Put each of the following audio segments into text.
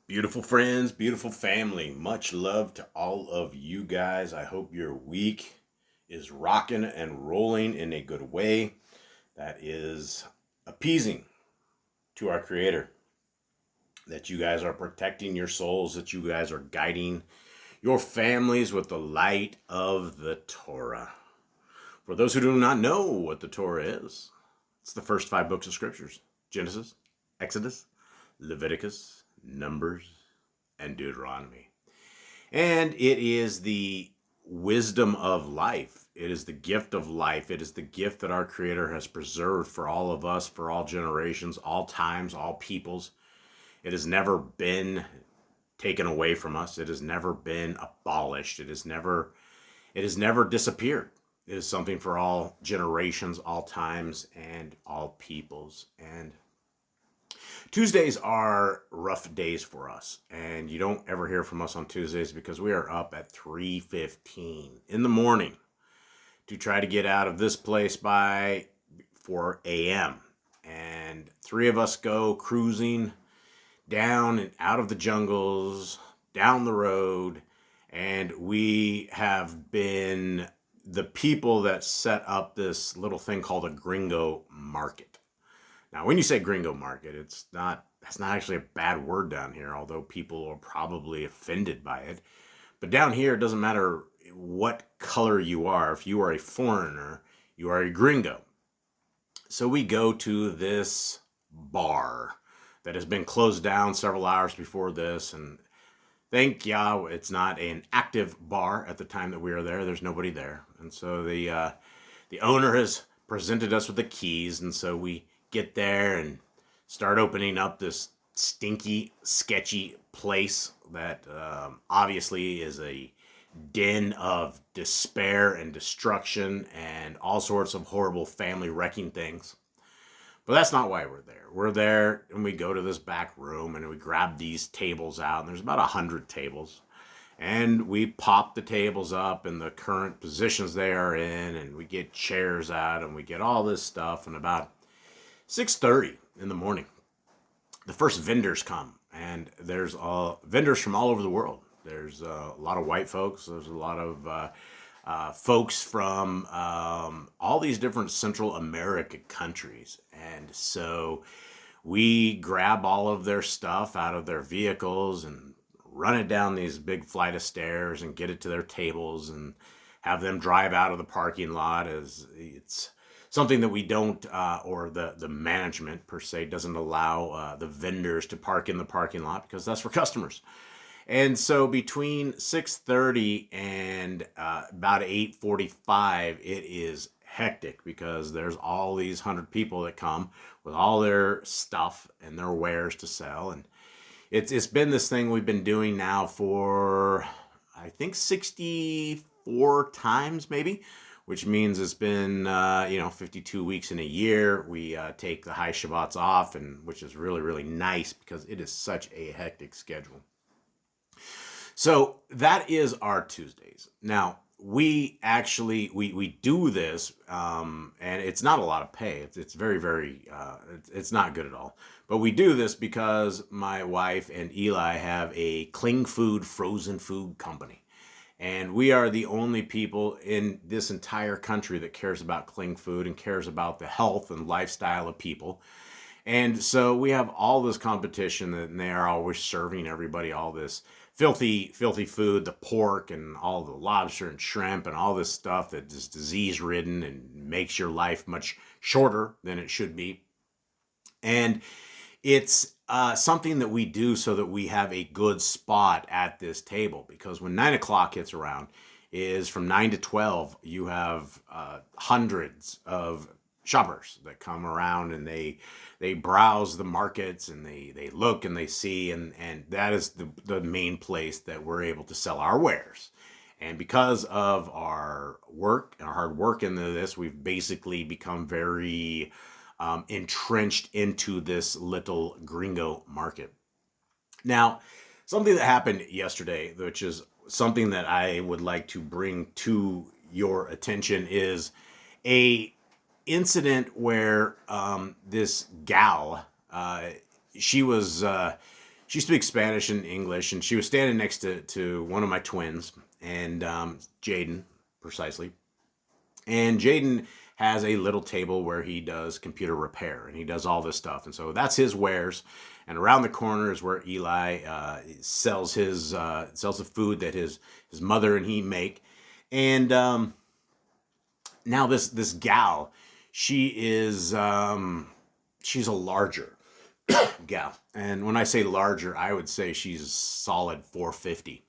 Beautiful friends, beautiful family. Much love to all of you guys. I hope your week is rocking and rolling in a good way that is appeasing to our Creator. That you guys are protecting your souls, that you guys are guiding your families with the light of the Torah. For those who do not know what the Torah is, it's the first five books of Scriptures: Genesis, Exodus, Leviticus, Numbers, and Deuteronomy. And it is the wisdom of life. It is the gift of life. It is the gift that our Creator has preserved for all of us, for all generations, all times, all peoples. It has never been taken away from us. It has never been abolished. It has never disappeared. It is something for all generations, all times, and all peoples. And Tuesdays are rough days for us, and you don't ever hear from us on Tuesdays because we are up at 3:15 in the morning to try to get out of this place by 4 a.m. And three of us go cruising down and out of the jungles, down the road, and we have been the people that set up this little thing called a gringo market. Now, when you say gringo market, that's not actually a bad word down here, although people are probably offended by it. But down here, it doesn't matter what color you are. If you are a foreigner, you are a gringo. So we go to this bar that has been closed down several hours before this, and thank Yah, it's not an active bar at the time that we are there. There's nobody there, and so the owner has presented us with the keys, and so we get there and start opening up this stinky, sketchy place that obviously is a den of despair and destruction and all sorts of horrible family wrecking things. But that's not why we're there. We're there and we go to this back room and we grab these tables out, and there's about 100 tables. And we pop the tables up in the current positions they are in, and we get chairs out, and we get all this stuff. And about 6:30 in the morning, the first vendors come, and there's vendors from all over the world. There's a lot of white folks. There's a lot of folks from all these different Central America countries. And so we grab all of their stuff out of their vehicles and run it down these big flight of stairs and get it to their tables and have them drive out of the parking lot. As it's something that we don't, or the management per se doesn't allow the vendors to park in the parking lot because that's for customers. And so between 6:30 and about 8:45, it is hectic because there's all these 100 people that come with all their stuff and their wares to sell. And it's been this thing we've been doing now for, I think, 64 times maybe, which means it's been 52 weeks in a year. We take the high Shabbats off, and which is really, really nice because it is such a hectic schedule. So that is our Tuesdays. Now, we actually we do this, and it's not a lot of pay. It's very, very it's not good at all. But we do this because my wife and Eli have a cling food, frozen food company. And we are the only people in this entire country that cares about cling food and cares about the health and lifestyle of people. And so we have all this competition, and they are always serving everybody all this filthy, filthy food, the pork and all the lobster and shrimp and all this stuff that is disease ridden and makes your life much shorter than it should be. And it's something that we do so that we have a good spot at this table, because when 9 o'clock hits around, is from 9 to 12, you have hundreds of shoppers that come around, and they browse the markets, and they look and they see, and that is the main place that we're able to sell our wares. And because of our work and our hard work into this, we've basically become very entrenched into this little gringo market. Now, something that happened yesterday, which is something that I would like to bring to your attention, is a incident where this gal, she was she speaks Spanish and English, and she was standing next to one of my twins, and Jaden, precisely. And Jaden has a little table where he does computer repair, and he does all this stuff. And so that's his wares. And around the corner is where Eli sells sells the food that his mother and he make. And now this gal, she is she's a larger gal. And when I say larger, I would say she's solid 450.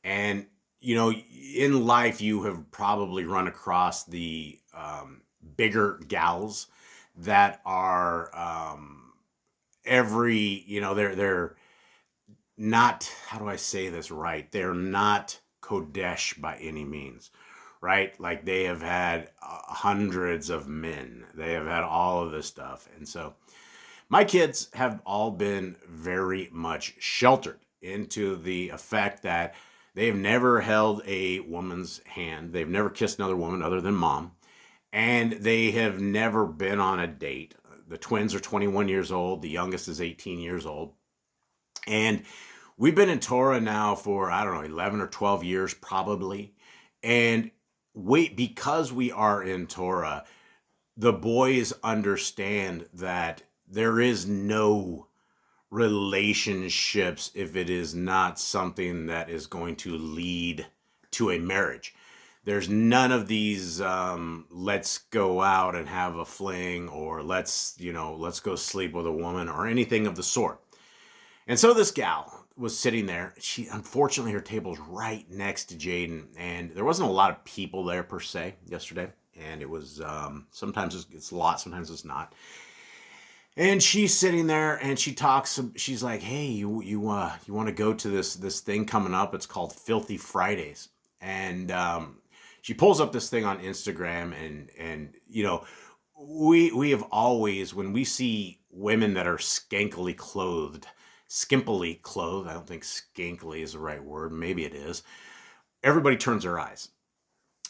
And in life, you have probably run across the bigger gals that are they're not, how do I say this right? They're not Kodesh by any means, right? Like they have had hundreds of men. They have had all of this stuff. And so my kids have all been very much sheltered into the effect that they have never held a woman's hand. They've never kissed another woman other than mom. And they have never been on a date. The twins are 21 years old. The youngest is 18 years old. And we've been in Torah now for, I don't know, 11 or 12 years probably. And because we are in Torah, the boys understand that there is no relationships if it is not something that is going to lead to a marriage. There's none of these let's go out and have a fling, or let's go sleep with a woman, or anything of the sort. And so this gal was sitting there. Unfortunately, her table's right next to Jaden, and there wasn't a lot of people there per se yesterday. And it was sometimes it's a lot, sometimes it's not. And she's sitting there and she talks. She's like, "Hey, you want to go to this thing coming up? It's called Filthy Fridays." And she pulls up this thing on Instagram, and we have always, when we see women that are skimpily clothed, I don't think skankily is the right word. Maybe it is. Everybody turns their eyes.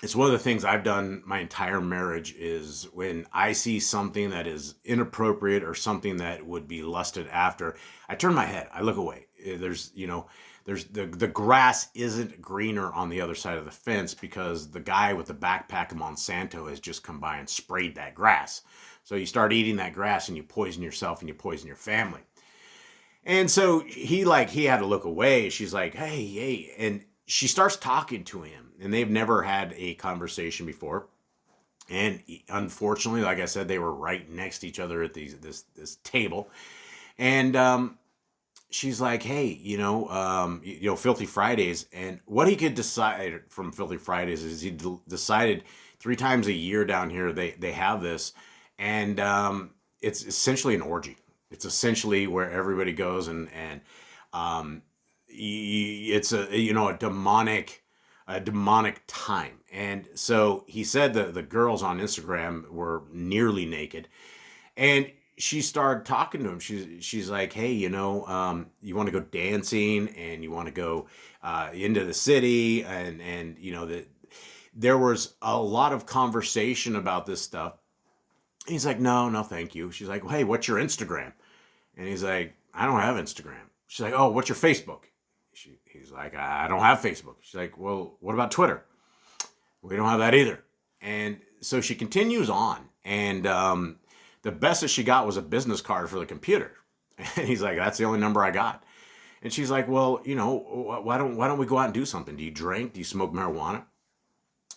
It's one of the things I've done my entire marriage, is when I see something that is inappropriate or something that would be lusted after, I turn my head, I look away. There's the grass isn't greener on the other side of the fence because the guy with the backpack of Monsanto has just come by and sprayed that grass. So you start eating that grass and you poison yourself and you poison your family. And so he had to look away. She's like, hey, and she starts talking to him, and they've never had a conversation before. And unfortunately, like I said, they were right next to each other at this table. And she's like, "Hey, Filthy Fridays." And what he could decide from Filthy Fridays is he decided 3 times a year down here they have this, and it's essentially an orgy. It's essentially where everybody goes and it's a demonic time. And so he said that the girls on Instagram were nearly naked, and she started talking to him. She's like, "Hey, you want to go dancing, and you want to go into the city, and that there was a lot of conversation about this stuff." And he's like, no, thank you. She's like, "Well, hey, what's your Instagram?" And he's like, "I don't have Instagram." She's like, "Oh, what's your Facebook?" He's like, "I don't have Facebook." She's like, "Well, what about Twitter?" "We don't have that either." And so she continues on, and the best that she got was a business card for the computer. And he's like, "That's the only number I got." And she's like, "Well, why don't we go out and do something? Do you drink? Do you smoke marijuana?"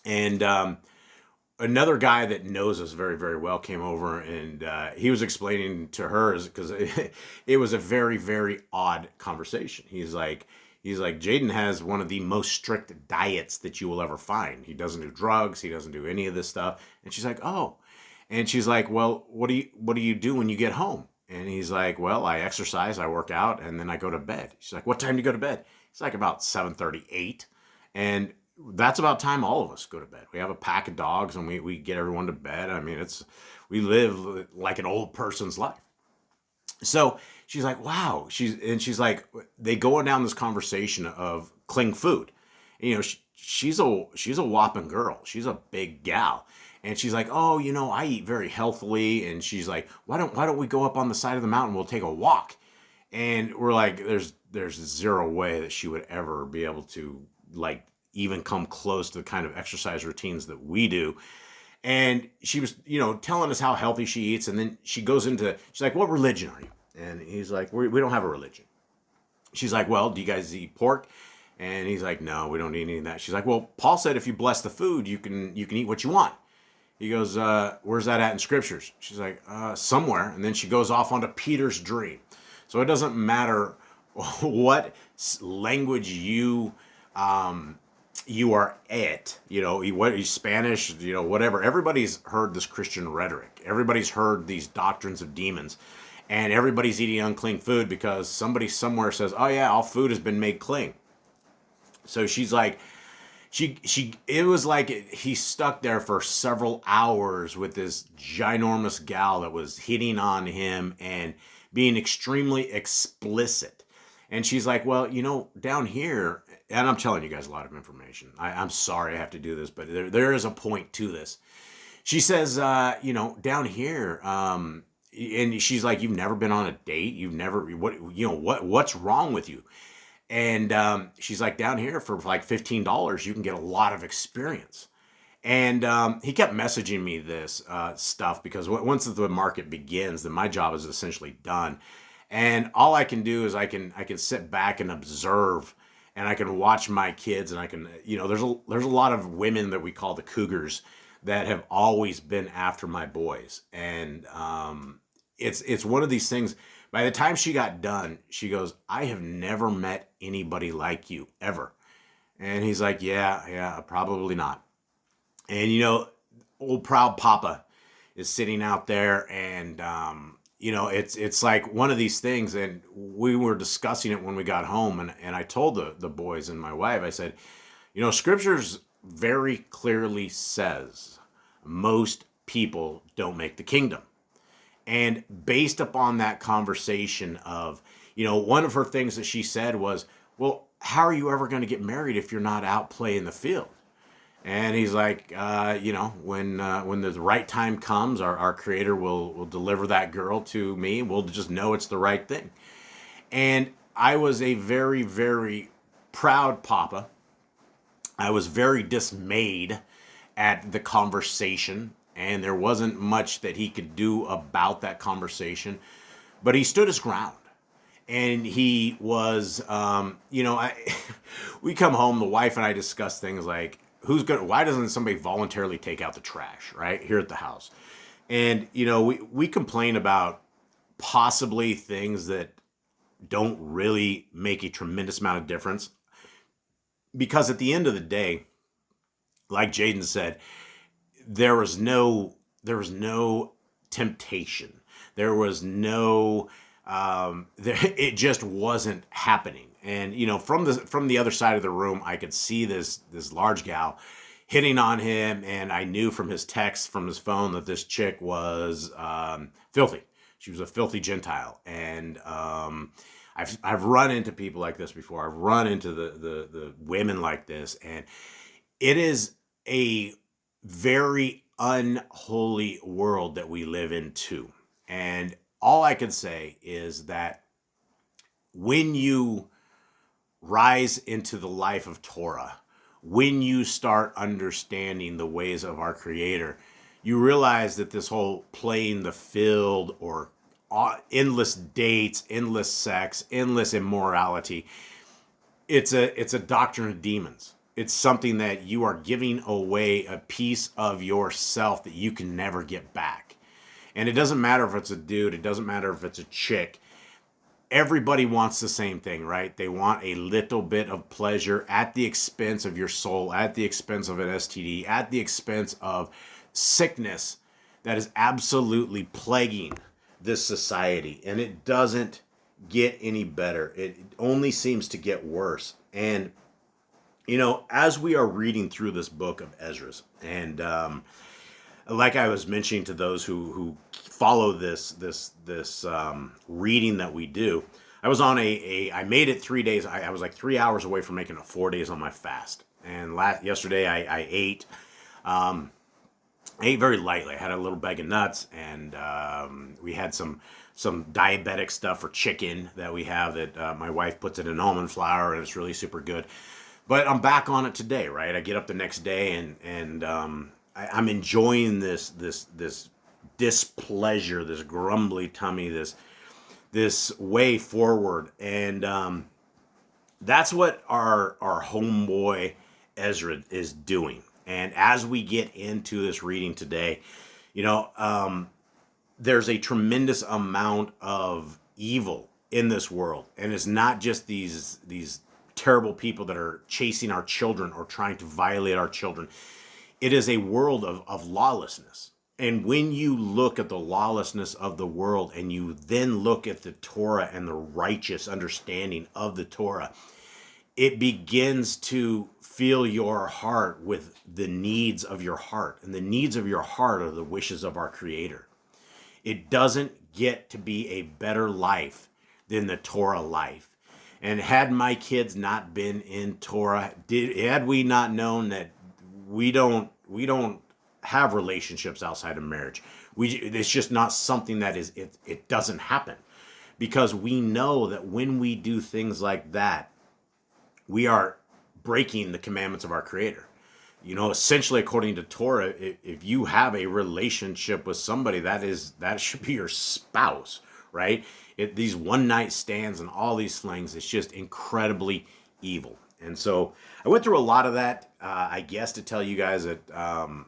And another guy that knows us very, very well came over, and he was explaining to her, because it was a very, very odd conversation. He's like, "Jaden has one of the most strict diets that you will ever find. He doesn't do drugs. He doesn't do any of this stuff." And she's like, "Oh." And she's like, "Well, what do you do when you get home?" And he's like, "Well, I exercise, I work out, and then I go to bed." She's like, "What time do you go to bed?" It's like about 7:30, 8. And that's about time all of us go to bed. We have a pack of dogs, and we get everyone to bed. I mean, we live like an old person's life. So she's like, "Wow." She's like, they go on down this conversation of cling food. She's a whopping girl. She's a big gal. And she's like, "Oh, I eat very healthily." And she's like, why don't we go up on the side of the mountain? We'll take a walk." And we're like, there's zero way that she would ever be able to like even come close to the kind of exercise routines that we do. And she was, telling us how healthy she eats. And then she goes into, she's like, what religion are you? And he's like, we don't have a religion. She's like, well, do you guys eat pork? And he's like, no, we don't eat any of that. She's like, well, Paul said if you bless the food, you can eat what you want. He goes, where's that at in scriptures? She's like, somewhere. And then she goes off onto Peter's dream. So it doesn't matter what language you are at, what Spanish, whatever. Everybody's heard this Christian rhetoric. Everybody's heard these doctrines of demons. And everybody's eating unclean food because somebody somewhere says, oh yeah, all food has been made clean. So she's like, it was like he stuck there for several hours with this ginormous gal that was hitting on him and being extremely explicit. And she's like, well, down here, and I'm telling you guys a lot of information. I'm sorry I have to do this, but there is a point to this. She says, down here, and she's like, you've never been on a date? You've never, what's wrong with you? And she's like, down here for like $15, you can get a lot of experience. And he kept messaging me this stuff because once the market begins, then my job is essentially done. And all I can do is I can sit back and observe, and I can watch my kids, and I can, there's a lot of women that we call the cougars that have always been after my boys. And it's one of these things. By the time she got done, she goes, I have never met anybody like you ever. And he's like, yeah, probably not. And, old proud Papa is sitting out there, and, it's like one of these things. And we were discussing it when we got home, and I told the boys and my wife, I said, scriptures very clearly says most people don't make the kingdom. And based upon that conversation of, one of her things that she said was, well, how are you ever going to get married if you're not out playing the field? And he's like, when the right time comes, our Creator will deliver that girl to me. We'll just know it's the right thing. And I was a very, very proud papa. I was very dismayed at the conversation, and there wasn't much that he could do about that conversation, but he stood his ground. And he was, we come home, the wife and I discuss things like, why doesn't somebody voluntarily take out the trash, right, here at the house? And, we complain about possibly things that don't really make a tremendous amount of difference. Because at the end of the day, like Jaden said, there was no temptation. There was no, it just wasn't happening. And, from the other side of the room, I could see this large gal hitting on him. And I knew from his text, from his phone, that this chick was, filthy. She was a filthy Gentile. And, I've run into people like this before. I've run into the women like this, and it is a very unholy world that we live in too. And all I can say is that when you rise into the life of Torah, when you start understanding the ways of our Creator, you realize that this whole playing the field or endless dates, endless sex, endless immorality, it's a doctrine of demons. It's something that you are giving away a piece of yourself that you can never get back. And it doesn't matter if it's a dude, it doesn't matter if it's a chick. Everybody wants the same thing, right? They want a little bit of pleasure at the expense of your soul, at the expense of an STD, at the expense of sickness that is absolutely plaguing this society. And it doesn't get any better. It only seems to get worse. And, as we are reading through this book of Ezra, and like I was mentioning to those who follow this reading that we do, I was on I made it 3 days. I was like 3 hours away from making it 4 days on my fast. And yesterday I ate. I ate very lightly. I had a little bag of nuts, and we had some some diabetic stuff for chicken that we have that my wife puts it in almond flour and it's really super good. But I'm back on it today, right? I get up the next day and I'm enjoying this displeasure, this grumbly tummy, this way forward, and that's what our homeboy Ezra is doing. And as we get into this reading today, you know, there's a tremendous amount of evil in this world, and it's not just these terrible people that are chasing our children or trying to violate our children. It is a world of lawlessness. And when you look at the lawlessness of the world and you then look at the Torah and the righteous understanding of the Torah, it begins to fill your heart with the needs of your heart. And the needs of your heart are the wishes of our Creator. It doesn't get to be a better life than the Torah life. And had my kids not been in Torah, had we not known that we don't have relationships outside of marriage, it's just not something that it doesn't happen, because we know that when we do things like that, we are breaking the commandments of our Creator. You know, essentially, according to Torah, if you have a relationship with somebody, that should be your spouse, right? These one night stands and all these things, it's just incredibly evil. And so I went through a lot of that, I guess, to tell you guys that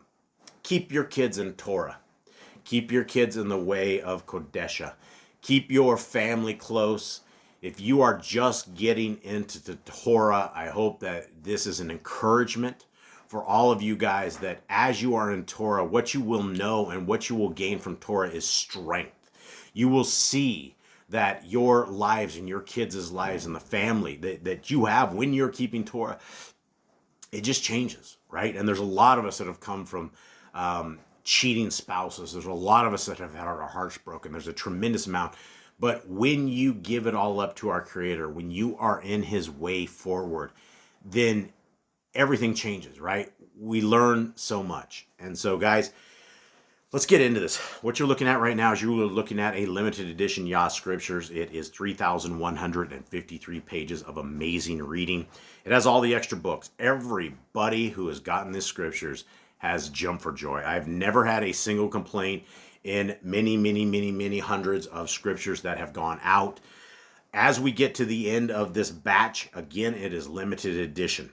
keep your kids in Torah. Keep your kids in the way of Kodesha. Keep your family close. If you are just getting into the Torah, I hope that this is an encouragement for all of you guys, that as you are in Torah, what you will know and what you will gain from Torah is strength. You will see that your lives and your kids' lives and the family that you have when you're keeping Torah, it just changes, right? And there's a lot of us that have come from cheating spouses. There's a lot of us that have had our hearts broken. There's a tremendous amount. But when you give it all up to our Creator, when you are in His way forward, then everything changes, right? We learn so much. And so, guys, let's get into this. What you're looking at right now is you're looking at a limited edition Yah Scriptures. It is 3,153 pages of amazing reading. It has all the extra books. Everybody who has gotten this Scriptures has jumped for joy. I've never had a single complaint in many hundreds of Scriptures that have gone out. As we get to the end of this batch, again, it is limited edition.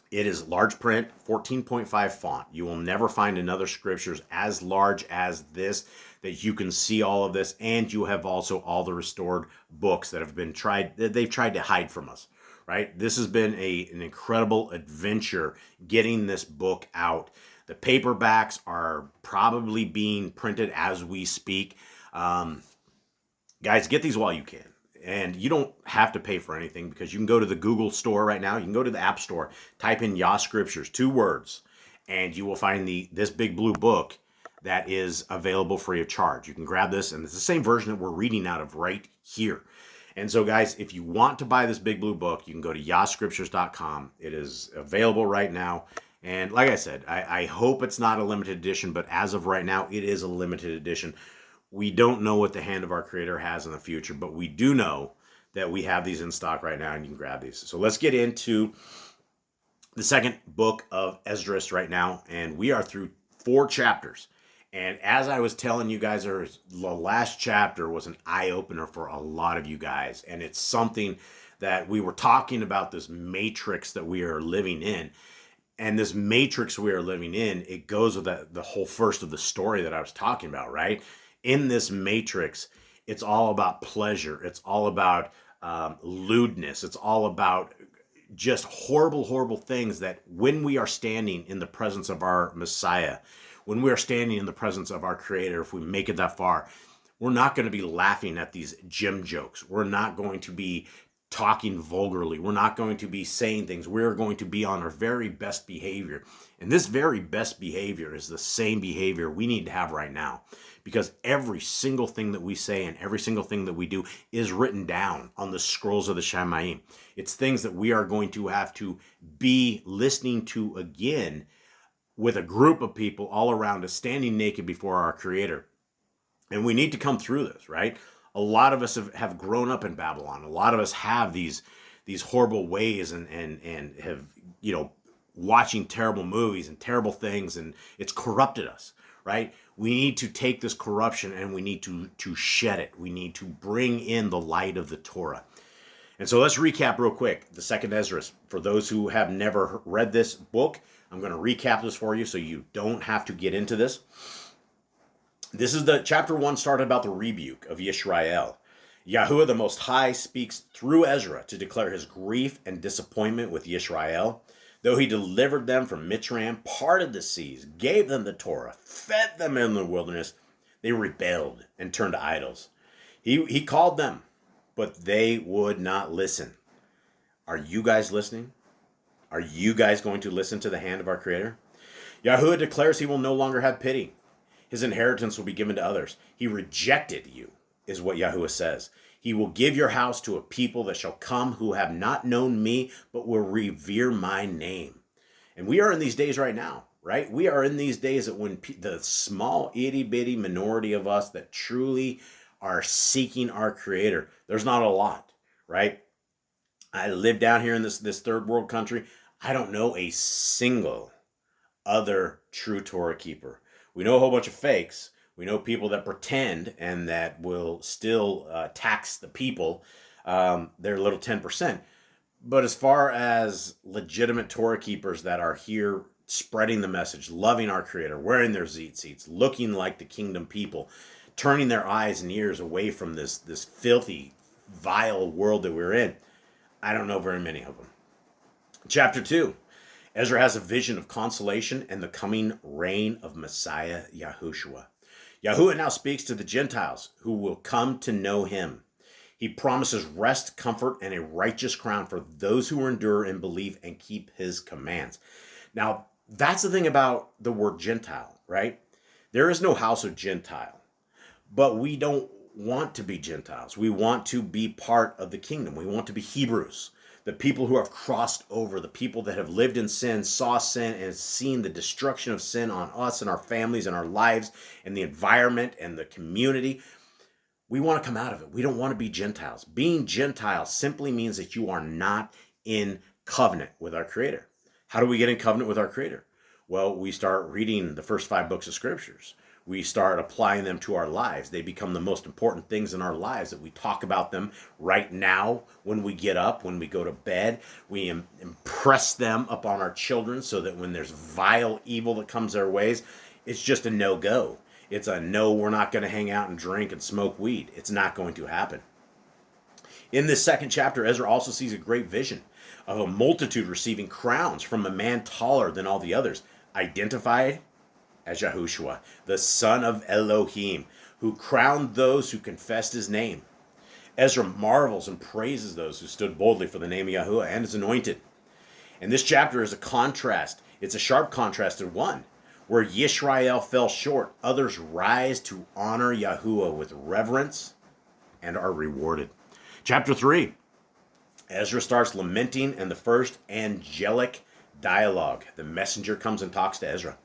It is large print, 14.5 font. You will never find another Scriptures as large as this, that you can see all of this, and you have also all the restored books that have been they've tried to hide from us, right? This has been an incredible adventure getting this book out. The paperbacks are probably being printed as we speak. Guys, get these while you can. And you don't have to pay for anything, because you can go to the Google store right now. You can go to the App Store, type in Yah Scriptures, 2 words, and you will find this big blue book that is available free of charge. You can grab this, and it's the same version that we're reading out of right here. And so, guys, if you want to buy this big blue book, you can go to yahscriptures.com. It is available right now. And like I said, I hope it's not a limited edition, but as of right now, it is a limited edition. We don't know what the hand of our Creator has in the future, but we do know that we have these in stock right now, and you can grab these. So let's get into the second book of Ezra right now, and we are through 4 chapters. And as I was telling you guys, the last chapter was an eye-opener for a lot of you guys, and it's something that we were talking about, this matrix that we are living in. And this matrix we are living in, it goes with the whole first of the story that I was talking about, right? In this matrix, it's all about pleasure. It's all about lewdness. It's all about just horrible things that when we are standing in the presence of our Messiah, when we are standing in the presence of our Creator, if we make it that far, we're not going to be laughing at these gym jokes. We're not going to be talking vulgarly. We're not going to be saying things. We're going to be on our very best behavior. And this very best behavior is the same behavior we need to have right now, because every single thing that we say and every single thing that we do is written down on the scrolls of the Shamayim. It's things that we are going to have to be listening to again with a group of people all around us, standing naked before our Creator. And we need to come through this, right? A lot of us have grown up in Babylon. A lot of us have these horrible ways and have, watching terrible movies and terrible things, and it's corrupted us, right? We need to take this corruption and we need to shed it. We need to bring in the light of the Torah. And so let's recap real quick the second Ezra. For those who have never read this book, I'm going to recap this for you so you don't have to get into this. This is the chapter 1 started about the rebuke of Yisrael. Yahuwah the Most High speaks through Ezra to declare his grief and disappointment with Yisrael. Though he delivered them from Mitzrayim, parted the seas, gave them the Torah, fed them in the wilderness, they rebelled and turned to idols. He called them, but they would not listen. Are you guys listening? Are you guys going to listen to the hand of our Creator? Yahuwah declares he will no longer have pity. His inheritance will be given to others. He rejected you, is what Yahuwah says. He will give your house to a people that shall come who have not known me, but will revere my name. And we are in these days right now, right? We are in these days that when the small itty bitty minority of us that truly are seeking our Creator, there's not a lot, right? I live down here in this third world country. I don't know a single other true Torah keeper. We know a whole bunch of fakes. We know people that pretend and that will still tax the people, their little 10%. But as far as legitimate Torah keepers that are here spreading the message, loving our Creator, wearing their seats, looking like the kingdom people, turning their eyes and ears away from this filthy, vile world that we're in, I don't know very many of them. Chapter 2. Ezra has a vision of consolation and the coming reign of Messiah Yahushua. Yahuwah now speaks to the Gentiles who will come to know him. He promises rest, comfort, and a righteous crown for those who endure and believe and keep his commands. Now, that's the thing about the word Gentile, right? There is no house of Gentile, but we don't want to be Gentiles. We want to be part of the kingdom. We want to be Hebrews. The people who have crossed over, the people that have lived in sin, saw sin, and seen the destruction of sin on us and our families and our lives and the environment and the community. We want to come out of it. We don't want to be Gentiles. Being Gentile simply means that you are not in covenant with our Creator. How do we get in covenant with our Creator? Well, we start reading the first 5 books of Scriptures. We start applying them to our lives. They become the most important things in our lives, that we talk about them right now when we get up, when we go to bed. We impress them upon our children so that when there's vile evil that comes their ways, it's just a no-go. It's a no, we're not going to hang out and drink and smoke weed. It's not going to happen. In this second chapter, Ezra also sees a great vision of a multitude receiving crowns from a man taller than all the others, identified as Yahushua, the son of Elohim, who crowned those who confessed his name. Ezra marvels and praises those who stood boldly for the name of Yahuwah and his anointed. And this chapter is a contrast. It's a sharp contrasted one. Where Yisrael fell short, others rise to honor Yahuwah with reverence and are rewarded. Chapter 3. Ezra starts lamenting in the first angelic dialogue. The messenger comes and talks to Ezra.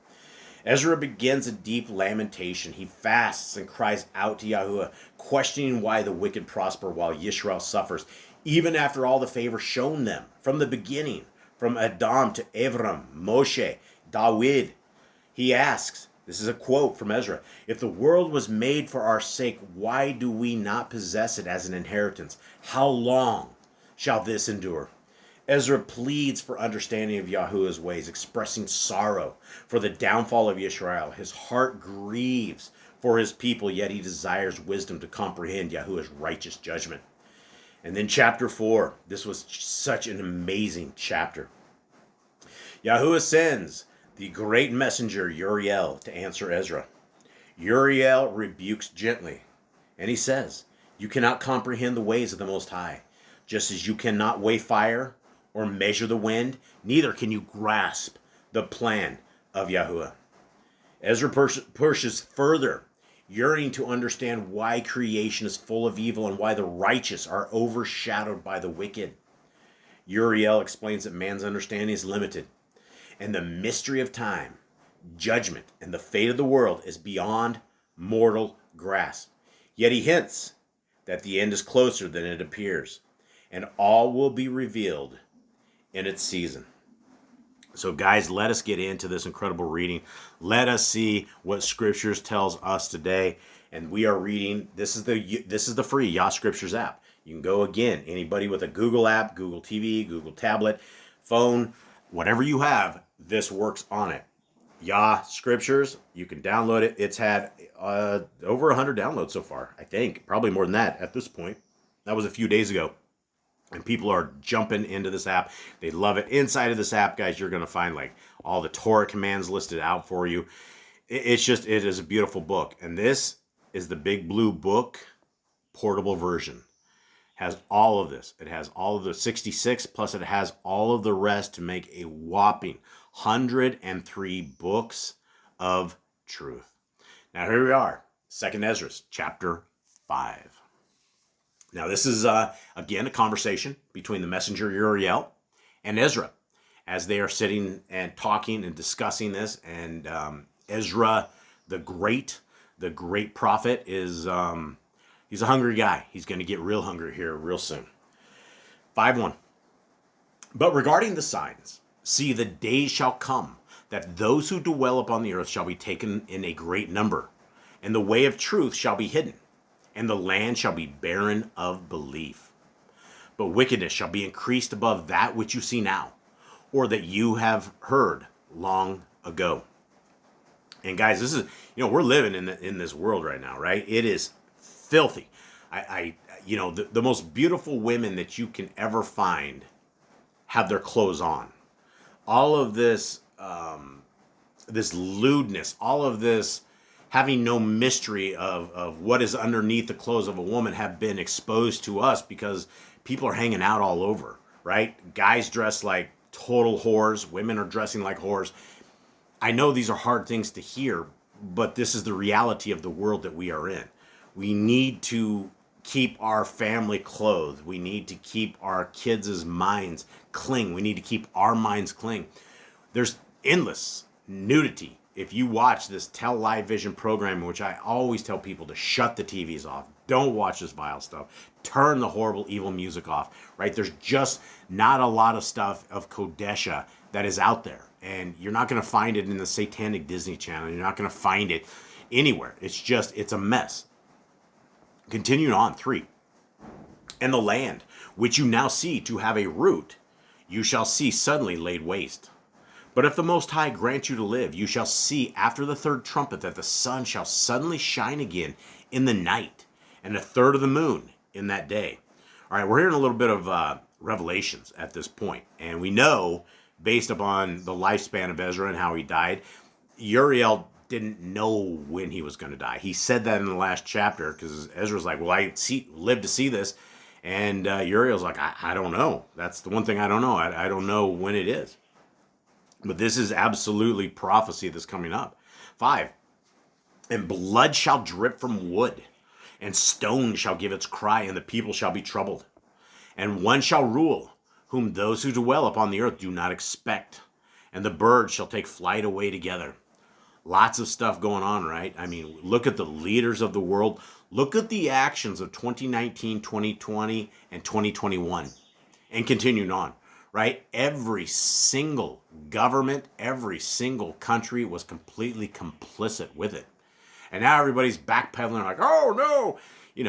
Ezra begins a deep lamentation. He fasts and cries out to Yahuwah, questioning why the wicked prosper while Yisrael suffers, even after all the favor shown them from the beginning, from Adam to Avram, Moshe, David. He asks, this is a quote from Ezra, if the world was made for our sake, why do we not possess it as an inheritance? How long shall this endure? Ezra pleads for understanding of Yahuwah's ways, expressing sorrow for the downfall of Yisrael. His heart grieves for his people, yet he desires wisdom to comprehend Yahuwah's righteous judgment. And then chapter 4, this was such an amazing chapter. Yahuwah sends the great messenger Uriel to answer Ezra. Uriel rebukes gently, and he says, you cannot comprehend the ways of the Most High, just as you cannot weigh fire or measure the wind, neither can you grasp the plan of Yahuwah. Ezra pushes further, yearning to understand why creation is full of evil and why the righteous are overshadowed by the wicked. Uriel explains that man's understanding is limited, and the mystery of time, judgment, and the fate of the world is beyond mortal grasp. Yet he hints that the end is closer than it appears, and all will be revealed in its season. So guys, let us get into this incredible reading. Let us see what Scriptures tells us today. And we are reading, this is the free Yah Scriptures app. You can go again, anybody with a Google app, Google TV, Google tablet, phone, whatever you have, this works on it. Yah Scriptures, you can download it. It's had over 100 downloads so far, I think. Probably more than that at this point. That was a few days ago. And people are jumping into this app. They love it. Inside of this app, guys, you're going to find like all the Torah commands listed out for you. It is a beautiful book. And this is the Big Blue Book portable version. Has all of this. It has all of the 66, plus it has all of the rest to make a whopping 103 books of truth. Now here we are, 2nd Ezra, chapter 5. Now this is, again, a conversation between the messenger Uriel and Ezra as they are sitting and talking and discussing this. And Ezra, the great prophet, is he's a hungry guy. He's going to get real hungry here real soon. 5:1. But regarding the signs, see, the days shall come that those who dwell upon the earth shall be taken in a great number, and the way of truth shall be hidden, and the land shall be barren of belief. But wickedness shall be increased above that which you see now, or that you have heard long ago. And guys, this is, we're living in this world right now, right? It is filthy. The most beautiful women that you can ever find have their clothes on. All of this, this lewdness, all of this having no mystery of what is underneath the clothes of a woman have been exposed to us because people are hanging out all over, right? Guys dress like total whores. Women are dressing like whores. I know these are hard things to hear, but this is the reality of the world that we are in. We need to keep our family clothed. We need to keep our kids' minds clean. We need to keep our minds clean. There's endless nudity. If you watch this Tell Live Vision program, which I always tell people to shut the TVs off, don't watch this vile stuff, turn the horrible, evil music off, right? There's just not a lot of stuff of Kodesha that is out there. And you're not going to find it in the satanic Disney Channel. You're not going to find it anywhere. It's a mess. Continuing on, 3. And the land, which you now see to have a root, you shall see suddenly laid waste. But if the Most High grant you to live, you shall see after the 3rd trumpet that the sun shall suddenly shine again in the night, and a third of the moon in that day. All right, we're hearing a little bit of revelations at this point, and we know, based upon the lifespan of Ezra and how he died, Uriel didn't know when he was going to die. He said that in the last chapter because Ezra's like, well, I live to see this. And Uriel's like, I don't know. That's the one thing I don't know. I don't know when it is. But this is absolutely prophecy that's coming up. 5. And blood shall drip from wood, and stone shall give its cry, and the people shall be troubled. And one shall rule, whom those who dwell upon the earth do not expect. And the birds shall take flight away together. Lots of stuff going on, right? I mean, look at the leaders of the world. Look at the actions of 2019, 2020, and 2021. And continuing on, right? Every single government, every single country was completely complicit with it. And now everybody's backpedaling like, oh, no.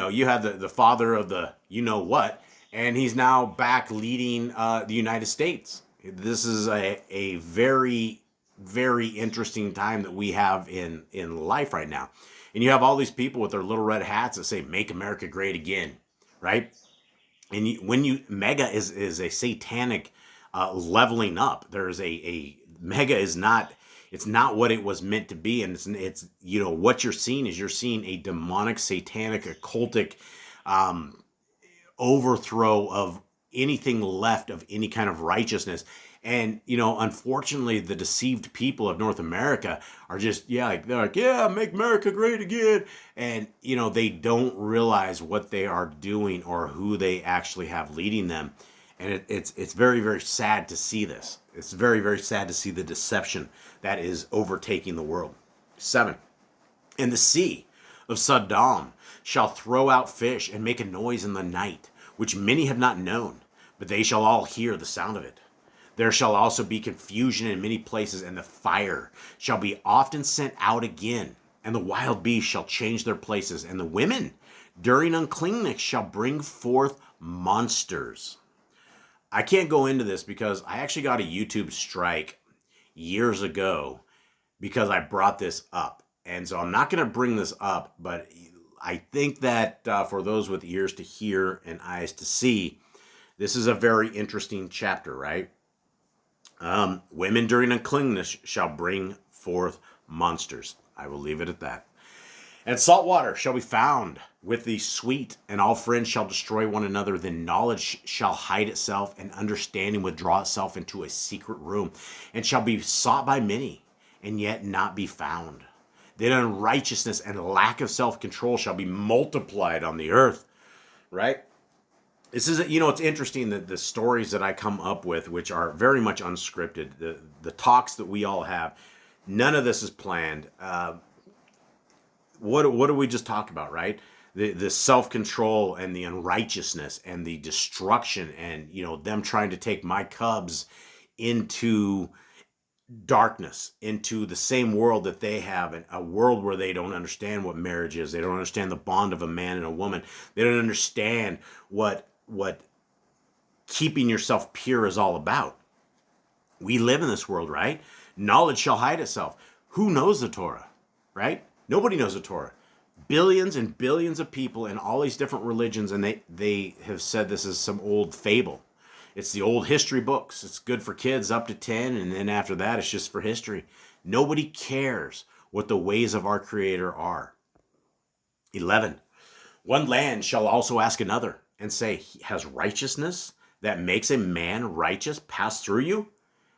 You have the father of the you-know-what, and he's now back leading the United States. This is a very, very interesting time that we have in life right now. And you have all these people with their little red hats that say, make America great again, right? And mega is a satanic leveling up. There's mega is not, it's not what it was meant to be. And it's what you're seeing is you're seeing a demonic, satanic, occultic overthrow of anything left of any kind of righteousness. And, unfortunately, the deceived people of North America are just, they're like, make America great again. And, they don't realize what they are doing or who they actually have leading them. And it's very, very sad to see this. It's very, very sad to see the deception that is overtaking the world. 7. And the sea of Sodom shall throw out fish and make a noise in the night, which many have not known, but they shall all hear the sound of it. There shall also be confusion in many places, and the fire shall be often sent out again, and the wild beasts shall change their places, and the women during uncleanness shall bring forth monsters. I can't go into this because I actually got a YouTube strike years ago because I brought this up. And so I'm not going to bring this up, but I think that for those with ears to hear and eyes to see, this is a very interesting chapter, right? Women during uncleanness shall bring forth monsters. I will leave it at that. And salt water shall be found with the sweet, and all friends shall destroy one another. Then knowledge shall hide itself, and understanding withdraw itself into a secret room, and shall be sought by many, and yet not be found. Then unrighteousness and lack of self-control shall be multiplied on the earth. Right? This is, it's interesting that the stories that I come up with, which are very much unscripted, the talks that we all have, none of this is planned. What do we just talk about, right? The self-control and the unrighteousness and the destruction and, them trying to take my cubs into darkness, into the same world that they have, and a world where they don't understand what marriage is. They don't understand the bond of a man and a woman. They don't understand what keeping yourself pure is all about. We live in this world, right? Knowledge shall hide itself. Who knows the Torah, right? Nobody knows the Torah. Billions and billions of people in all these different religions, and they have said this is some old fable. It's the old history books. It's good for kids up to 10, and then after that, it's just for history. Nobody cares what the ways of our Creator are. 11. One land shall also ask another, and say, has righteousness that makes a man righteous passed through you?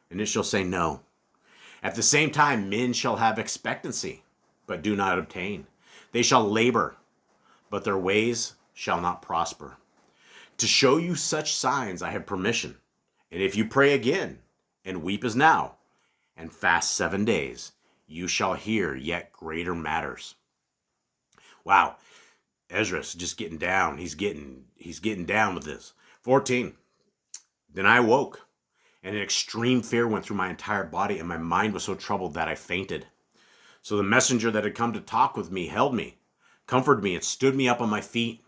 And it shall say, no. At the same time, men shall have expectancy, but do not obtain. They shall labor, but their ways shall not prosper. To show you such signs I have permission. And if you pray again, and weep as now, and fast 7 days, you shall hear yet greater matters. Wow, Ezra's just getting down. He's getting down with this. 14. Then I awoke, and an extreme fear went through my entire body, and my mind was so troubled that I fainted. So the messenger that had come to talk with me held me, comforted me, and stood me up on my feet.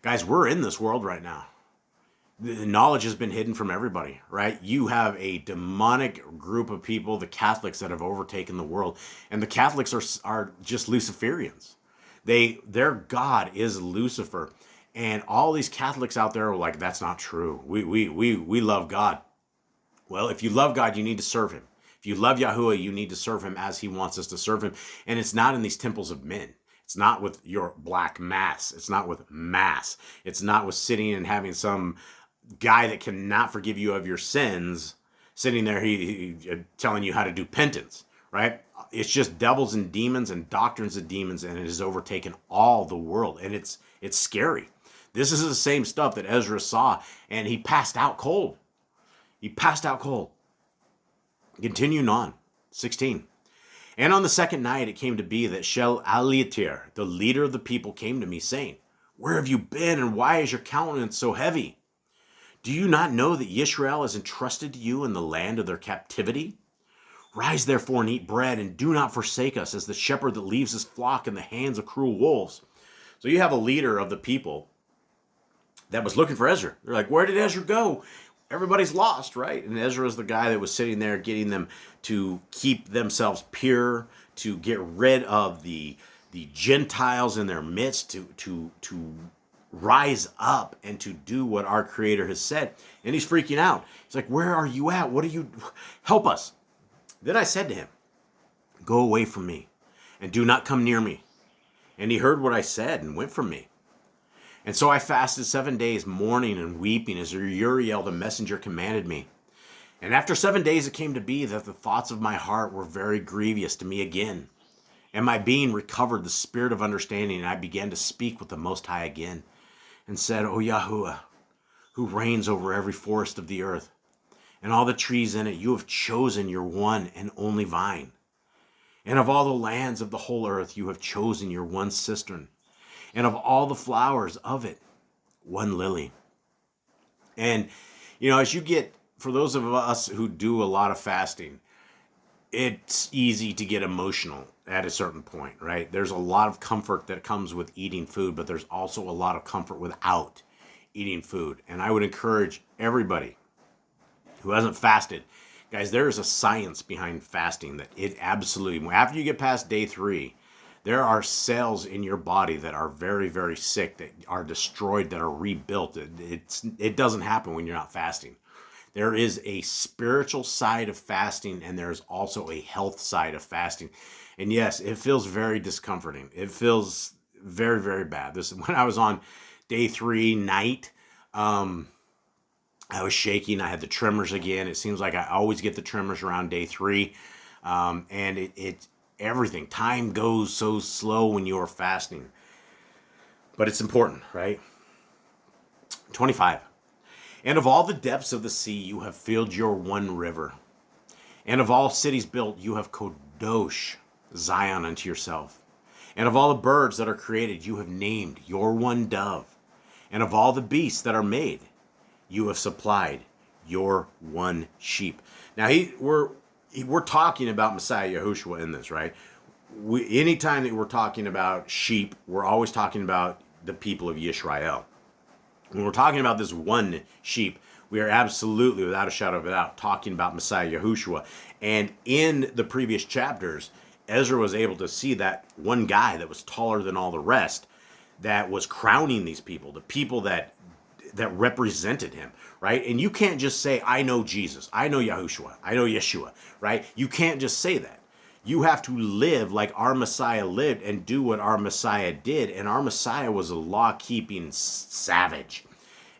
Guys, we're in this world right now. The knowledge has been hidden from everybody, right? You have a demonic group of people, the Catholics, that have overtaken the world. And the Catholics are just Luciferians. Their God is Lucifer. And all these Catholics out there are like, that's not true. We love God. Well, if you love God, you need to serve him. If you love Yahuwah, you need to serve him as he wants us to serve him. And it's not in these temples of men. It's not with your black mass. It's not with mass. It's not with sitting and having some guy that cannot forgive you of your sins sitting there he telling you how to do penance, right? It's just devils and demons and doctrines of demons, and it has overtaken all the world. And it's scary. This is the same stuff that Ezra saw, and he passed out cold. He passed out cold. Continuing on, 16. And on the second night it came to be that Shel-Aliatir, the leader of the people, came to me, saying, where have you been, and why is your countenance so heavy? Do you not know that Yisrael has entrusted to you in the land of their captivity? Rise therefore and eat bread, and do not forsake us, as the shepherd that leaves his flock in the hands of cruel wolves. So you have a leader of the people that was looking for Ezra. They're like, where did Ezra go? Everybody's lost, right? And Ezra is the guy that was sitting there getting them to keep themselves pure, to get rid of the Gentiles in their midst, to rise up and to do what our Creator has said. And he's freaking out. He's like, where are you at? What are you? Help us. Then I said to him, go away from me and do not come near me. And he heard what I said and went from me. And so I fasted 7 days, mourning and weeping, as Uriel the messenger commanded me. And after 7 days it came to be that the thoughts of my heart were very grievous to me again. And my being recovered the spirit of understanding, and I began to speak with the Most High again, and said, O Yahuwah, who reigns over every forest of the earth, and all the trees in it, you have chosen your one and only vine. And of all the lands of the whole earth, you have chosen your one cistern. And of all the flowers of it, one lily. And, as you get, for those of us who do a lot of fasting, it's easy to get emotional at a certain point, right? There's a lot of comfort that comes with eating food, but there's also a lot of comfort without eating food. And I would encourage everybody who hasn't fasted, guys, there is a science behind fasting that it absolutely, after you get past day 3, there are cells in your body that are very, very sick, that are destroyed, that are rebuilt. It doesn't happen when you're not fasting. There is a spiritual side of fasting, and there's also a health side of fasting. And yes, it feels very discomforting. It feels very, very bad. When I was on day 3 night, I was shaking. I had the tremors again. It seems like I always get the tremors around day 3. And everything, time goes so slow when you are fasting. But it's important, right? 25. And of all the depths of the sea, you have filled your one river. And of all cities built, you have Kadosh, Zion, unto yourself. And of all the birds that are created, you have named your one dove. And of all the beasts that are made, you have supplied your one sheep. Now, we're talking about Messiah Yahushua in this, right? Anytime that we're talking about sheep, we're always talking about the people of Yisrael. When we're talking about this one sheep, we are absolutely, without a shadow of a doubt, talking about Messiah Yahushua. And in the previous chapters, Ezra was able to see that one guy that was taller than all the rest, that was crowning these people, the people that represented him, right? And you can't just say, I know Jesus, I know Yahushua, I know Yeshua, right? You can't just say that. You have to live like our Messiah lived and do what our Messiah did. And our Messiah was a law-keeping savage.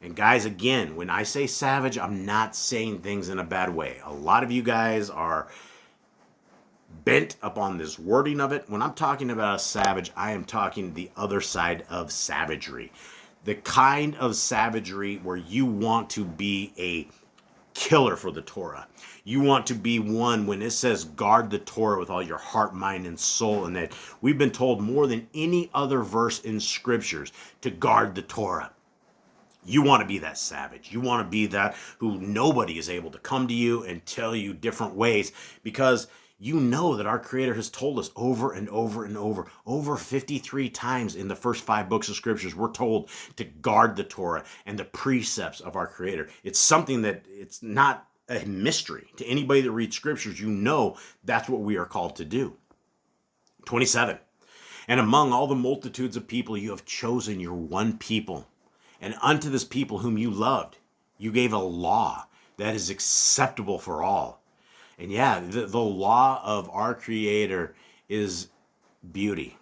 And guys, again, when I say savage, I'm not saying things in a bad way. A lot of you guys are bent upon this wording of it. When I'm talking about a savage, I am talking the other side of savagery. The kind of savagery where you want to be a killer for the Torah. You want to be one, when it says guard the Torah with all your heart, mind, and soul, and that we've been told more than any other verse in scriptures to guard the Torah. You want to be that savage. You want to be that who nobody is able to come to you and tell you different ways, because you know that our Creator has told us over and over and over 53 times in the first 5 books of scriptures, we're told to guard the Torah and the precepts of our Creator. It's something that it's not a mystery to anybody that reads scriptures. You know that's what we are called to do. 27. And among all the multitudes of people, you have chosen your one people. And unto this people whom you loved, you gave a law that is acceptable for all. And yeah, the law of our Creator is beauty.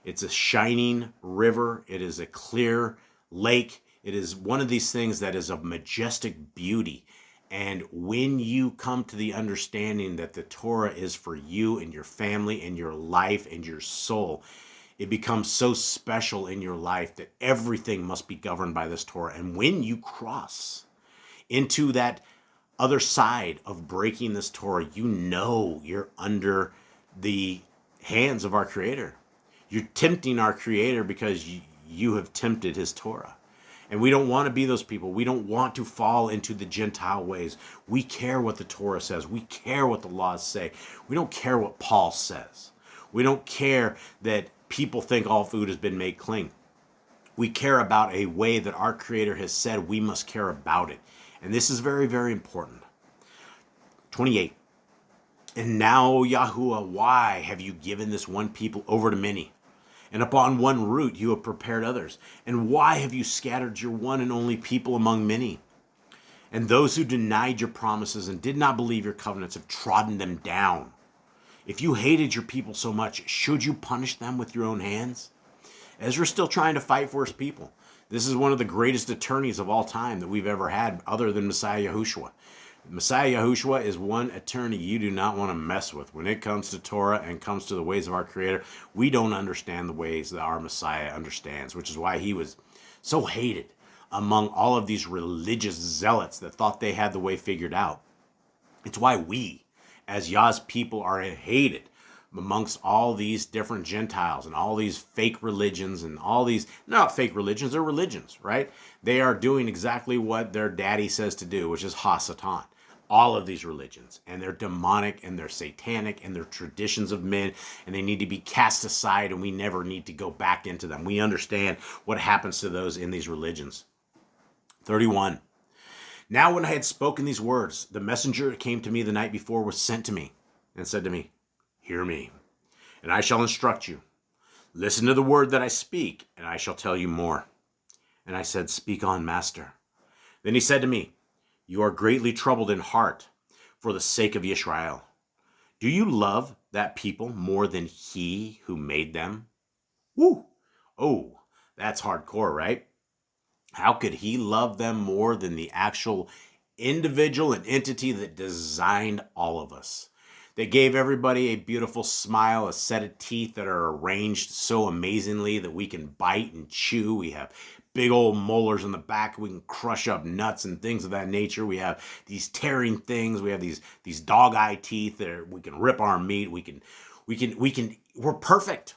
It's a shining river. It is a clear lake. It is one of these things that is of majestic beauty. And when you come to the understanding that the Torah is for you and your family and your life and your soul, it becomes so special in your life that everything must be governed by this Torah. And when you cross into that other side of breaking this Torah, you know you're under the hands of our Creator. You're tempting our Creator because you have tempted His Torah. And we don't want to be those people. We don't want to fall into the Gentile ways. We care what the Torah says. We care what the laws say. We don't care what Paul says. We don't care that people think all food has been made clean. We care about a way that our Creator has said we must care about it. And this is very, very important. 28. And now, Yahuwah, why have you given this one people over to many? And upon one root you have prepared others. And why have you scattered your one and only people among many? And those who denied your promises and did not believe your covenants have trodden them down. If you hated your people so much, should you punish them with your own hands? Ezra's still trying to fight for his people. This is one of the greatest attorneys of all time that we've ever had, other than Messiah Yahushua. Messiah Yahushua is one attorney you do not want to mess with. When it comes to Torah and comes to the ways of our Creator, we don't understand the ways that our Messiah understands, which is why he was so hated among all of these religious zealots that thought they had the way figured out. It's why we, as Yah's people, are hated amongst all these different Gentiles and all these fake religions and all these, not fake religions, they're religions, right? They are doing exactly what their daddy says to do, which is Hasatan. All of these religions, and they're demonic and they're satanic and they're traditions of men, and they need to be cast aside, and we never need to go back into them. We understand what happens to those in these religions. 31. Now when I had spoken these words, the messenger that came to me the night before was sent to me and said to me, hear me, and I shall instruct you. Listen to the word that I speak, and I shall tell you more. And I said, speak on, master. Then he said to me, you are greatly troubled in heart for the sake of Israel. Do you love that people more than he who made them? Woo! Oh, that's hardcore, right? How could he love them more than the actual individual and entity that designed all of us? They gave everybody a beautiful smile, a set of teeth that are arranged so amazingly that we can bite and chew. We have big old molars in the back. We can crush up nuts and things of that nature. We have these tearing things. We have these dog eye teeth that we can rip our meat. We're perfect.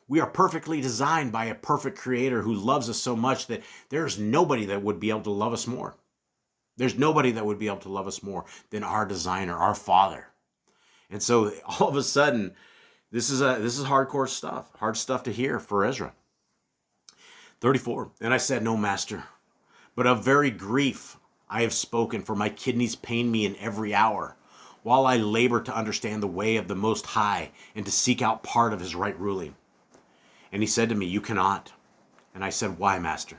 We are perfectly designed by a perfect creator who loves us so much that there's nobody that would be able to love us more. There's nobody that would be able to love us more than our designer, our Father. And so all of a sudden, this is hardcore stuff, hard stuff to hear for Ezra. 34. And I said, no, master, but of very grief I have spoken, for my kidneys pain me in every hour, while I labor to understand the way of the Most High and to seek out part of his right ruling. And he said to me, you cannot. And I said, why, master?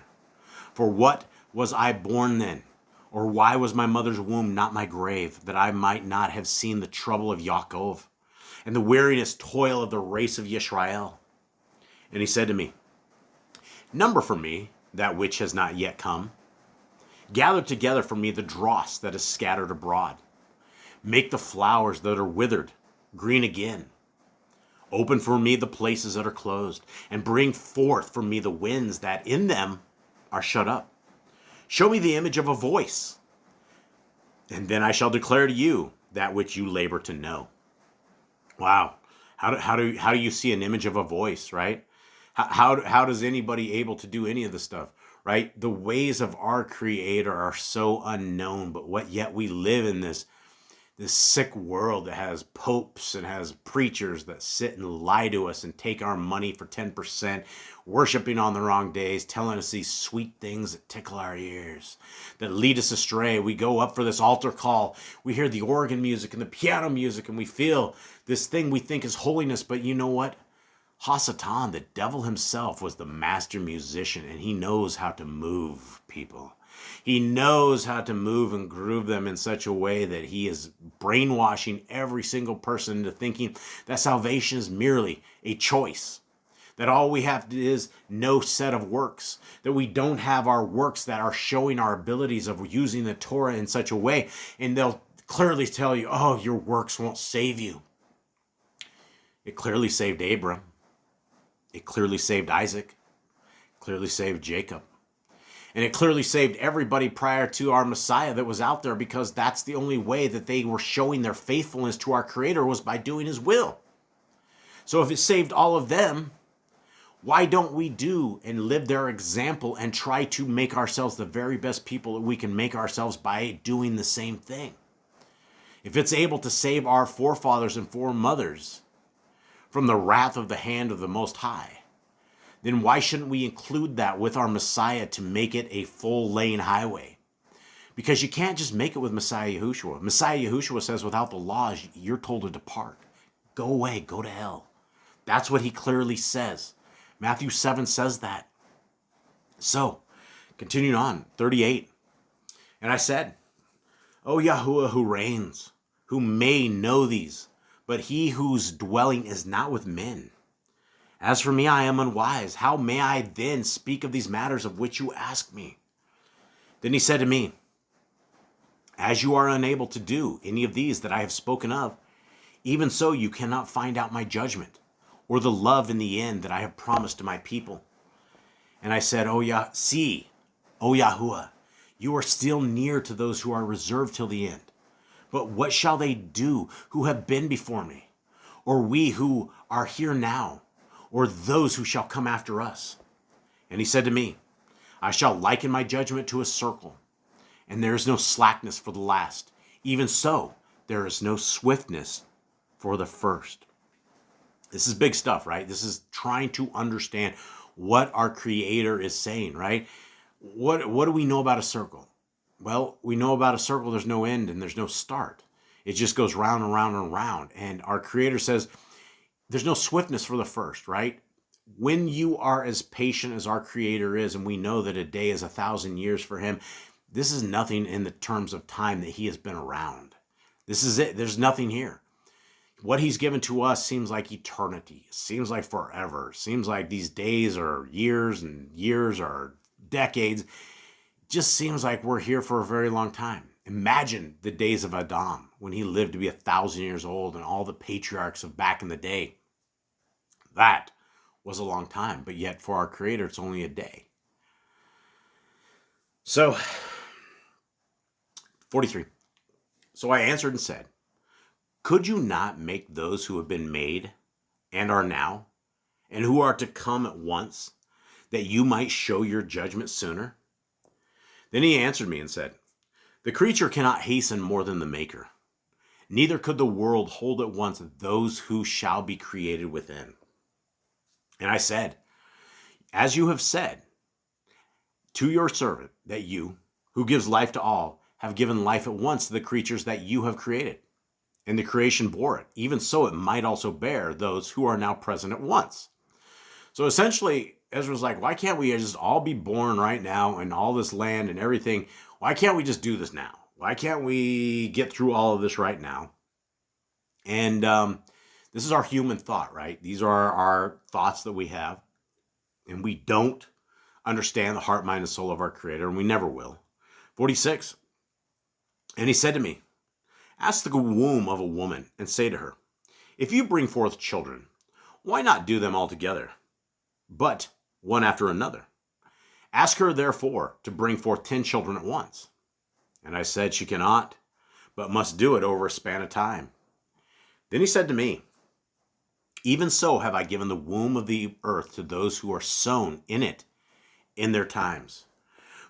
For what was I born then? Or why was my mother's womb not my grave, that I might not have seen the trouble of Yaakov and the weariness toil of the race of Yisrael? And he said to me, number for me that which has not yet come. Gather together for me the dross that is scattered abroad. Make the flowers that are withered green again. Open for me the places that are closed, and bring forth for me the winds that in them are shut up. Show me the image of a voice, and then I shall declare to you that which you labor to know. Wow. How do you see an image of a voice, right? How does anybody able to do any of this stuff, right? The ways of our Creator are so unknown, but yet we live in this sick world that has popes and has preachers that sit and lie to us and take our money for 10%, worshiping on the wrong days, telling us these sweet things that tickle our ears, that lead us astray. We go up for this altar call. We hear the organ music and the piano music, and we feel this thing we think is holiness. But you know what? Hasatan, the devil himself, was the master musician, and he knows how to move people. He knows how to move and groove them in such a way that he is brainwashing every single person into thinking that salvation is merely a choice, that all we have is no set of works, that we don't have our works that are showing our abilities of using the Torah in such a way, and they'll clearly tell you, oh, your works won't save you. It clearly saved Abram. It clearly saved Isaac. It clearly saved Jacob. And it clearly saved everybody prior to our Messiah that was out there, because that's the only way that they were showing their faithfulness to our Creator, was by doing his will. So if it saved all of them, why don't we do and live their example and try to make ourselves the very best people that we can make ourselves by doing the same thing? If it's able to save our forefathers and foremothers from the wrath of the hand of the Most High, then why shouldn't we include that with our Messiah to make it a full lane highway? Because you can't just make it with Messiah Yahushua. Messiah Yahushua says without the laws, you're told to depart. Go away, go to hell. That's what he clearly says. Matthew 7 says that. So, continuing on, 38. And I said, O Yahuwah who reigns, who may know these, but he whose dwelling is not with men. As for me, I am unwise. How may I then speak of these matters of which you ask me? Then he said to me, as you are unable to do any of these that I have spoken of, even so you cannot find out my judgment, or the love in the end that I have promised to my people. And I said, O Yahuwah, you are still near to those who are reserved till the end. But what shall they do who have been before me? or we who are here now, or those who shall come after us? And he said to me, I shall liken my judgment to a circle, and there is no slackness for the last. Even so, there is no swiftness for the first. This is big stuff, right? This is trying to understand what our Creator is saying, right? What do we know about a circle? Well, we know about a circle, there's no end and there's no start. It just goes round and round and round. And our Creator says there's no swiftness for the first, right? When you are as patient as our Creator is, and we know that a day is 1,000 years for him, this is nothing in the terms of time that he has been around. This is it. There's nothing here. What he's given to us seems like eternity. Seems like forever. Seems like these days are years and years are decades. Just seems like we're here for a very long time. Imagine the days of Adam when he lived to be 1,000 years old, and all the patriarchs of back in the day. That was a long time, but yet for our Creator, it's only a day. So, 43. So I answered and said, could you not make those who have been made and are now, and who are to come at once, that you might show your judgment sooner? Then he answered me and said, the creature cannot hasten more than the maker. Neither could the world hold at once those who shall be created within. And I said, as you have said to your servant, that you, who gives life to all, have given life at once to the creatures that you have created. And the creation bore it. Even so, it might also bear those who are now present at once. So essentially, Ezra's like, why can't we just all be born right now and all this land and everything? Why can't we just do this now? Why can't we get through all of this right now? And this is our human thought, right? These are our thoughts that we have. And we don't understand the heart, mind, and soul of our Creator, and we never will. 46. And he said to me, ask the womb of a woman and say to her, if you bring forth children, why not do them all together, but one after another? Ask her, therefore, to bring forth 10 children at once. And I said, she cannot, but must do it over a span of time. Then he said to me, even so have I given the womb of the earth to those who are sown in it in their times.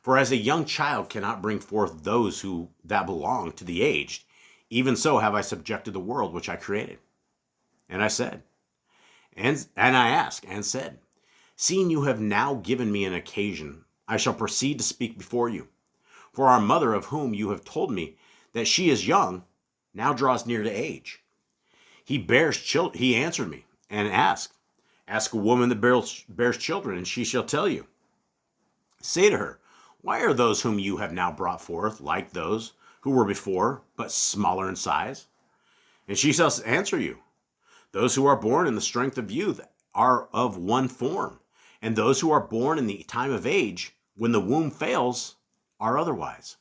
For as a young child cannot bring forth those that belong to the aged, even so have I subjected the world which I created. And I said, and I asked and said, seeing you have now given me an occasion, I shall proceed to speak before you. For our mother, of whom you have told me that she is young, now draws near to age. He answered me and asked, ask a woman that bears children, and she shall tell you. Say to her, why are those whom you have now brought forth like those who were before, but smaller in size? And she shall answer you, those who are born in the strength of youth are of one form, and those who are born in the time of age, when the womb fails, are otherwise.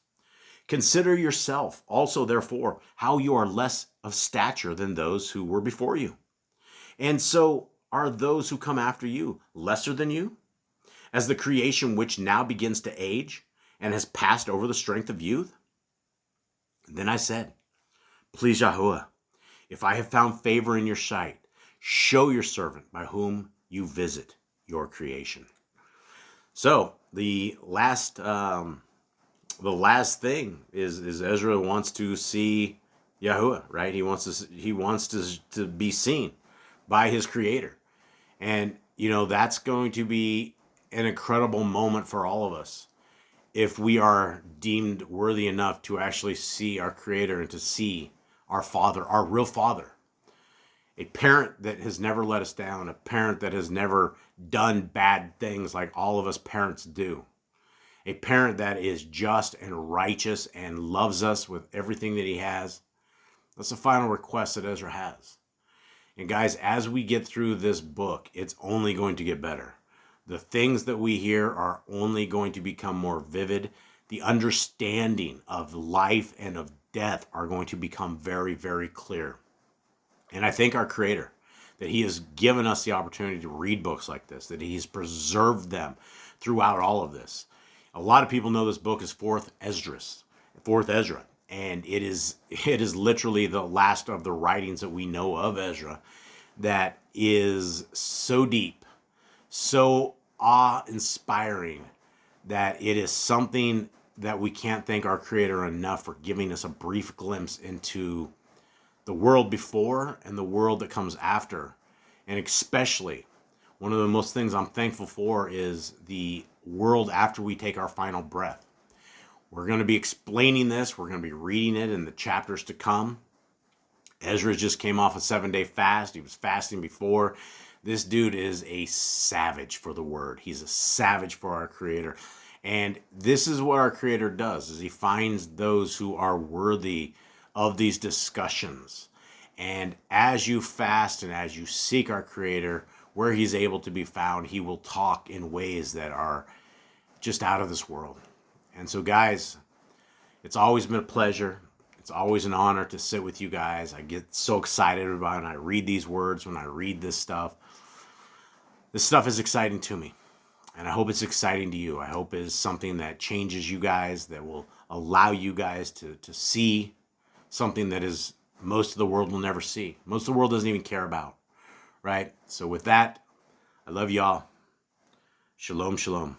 Consider yourself also, therefore, how you are less of stature than those who were before you. And so are those who come after you lesser than you? As the creation which now begins to age and has passed over the strength of youth? Then I said, please, Yahuwah, if I have found favor in your sight, show your servant by whom you visit your creation. So the last thing is Ezra wants to see Yahuwah, right? He wants to be seen by his Creator, and that's going to be an incredible moment for all of us if we are deemed worthy enough to actually see our Creator and to see our Father, our real Father. A parent that has never let us down, a parent that has never done bad things like all of us parents do. A parent that is just and righteous and loves us with everything that he has. That's the final request that Ezra has. And guys, as we get through this book, it's only going to get better. The things that we hear are only going to become more vivid. The understanding of life and of death are going to become very, very clear. And I thank our Creator that he has given us the opportunity to read books like this, that he's preserved them throughout all of this. A lot of people know this book is Fourth Ezra. And it is literally the last of the writings that we know of Ezra that is so deep, so awe-inspiring, that it is something that we can't thank our Creator enough for giving us a brief glimpse into the world before and the world that comes after. And especially, one of the most things I'm thankful for is the world after we take our final breath. We're going to be explaining this. We're going to be reading it in the chapters to come. Ezra just came off a 7-day fast. He was fasting before. This dude is a savage for the word. He's a savage for our Creator. And this is what our Creator does, is he finds those who are worthy of these discussions. And as you fast and as you seek our Creator, where he's able to be found, he will talk in ways that are just out of this world. And so, guys, it's always been a pleasure. It's always an honor to sit with you guys. I get so excited about it when I read these words, when I read this stuff. This stuff is exciting to me. And I hope it's exciting to you. I hope it's something that changes you guys, that will allow you guys to see something that is most of the world will never see. Most of the world doesn't even care about, right? So with that, I love y'all. Shalom, shalom.